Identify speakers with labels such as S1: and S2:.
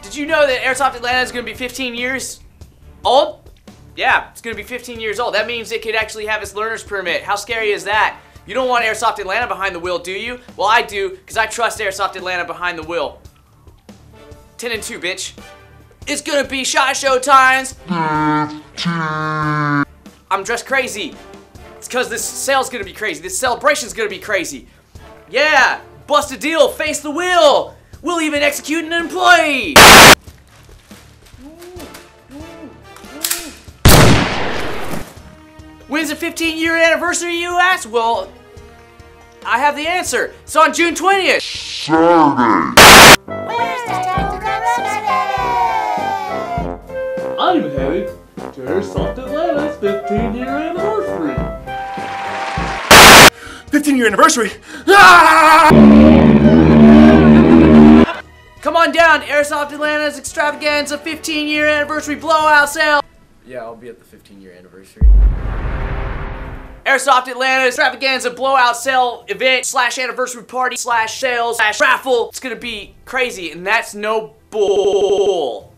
S1: Did you know that Airsoft Atlanta is going to be 15 years old? Yeah, it's going to be 15 years old. That means it could actually have its learner's permit. How scary is that? You don't want Airsoft Atlanta behind the wheel, do you? Well, I do, because I trust Airsoft Atlanta behind the wheel. 10 and 2, bitch. It's going to be SHOT Show times. I'm dressed crazy. It's because this sale's going to be crazy. This celebration's going to be crazy. Yeah, bust a deal, face the wheel. We'll even execute an employee! When's the 15-year anniversary, you ask? Well, I have the answer. It's on June 20th.
S2: Saturday.
S3: I'm headed to Airsoft Atlanta's 15-year anniversary.
S2: 15-year anniversary? Ah!
S1: Come on down, Airsoft Atlanta's extravaganza 15-year anniversary blowout sale.
S3: Yeah, I'll be at the 15-year anniversary.
S1: Airsoft Atlanta extravaganza blowout sale event / anniversary party / sales / raffle. It's gonna be crazy, and that's no bull.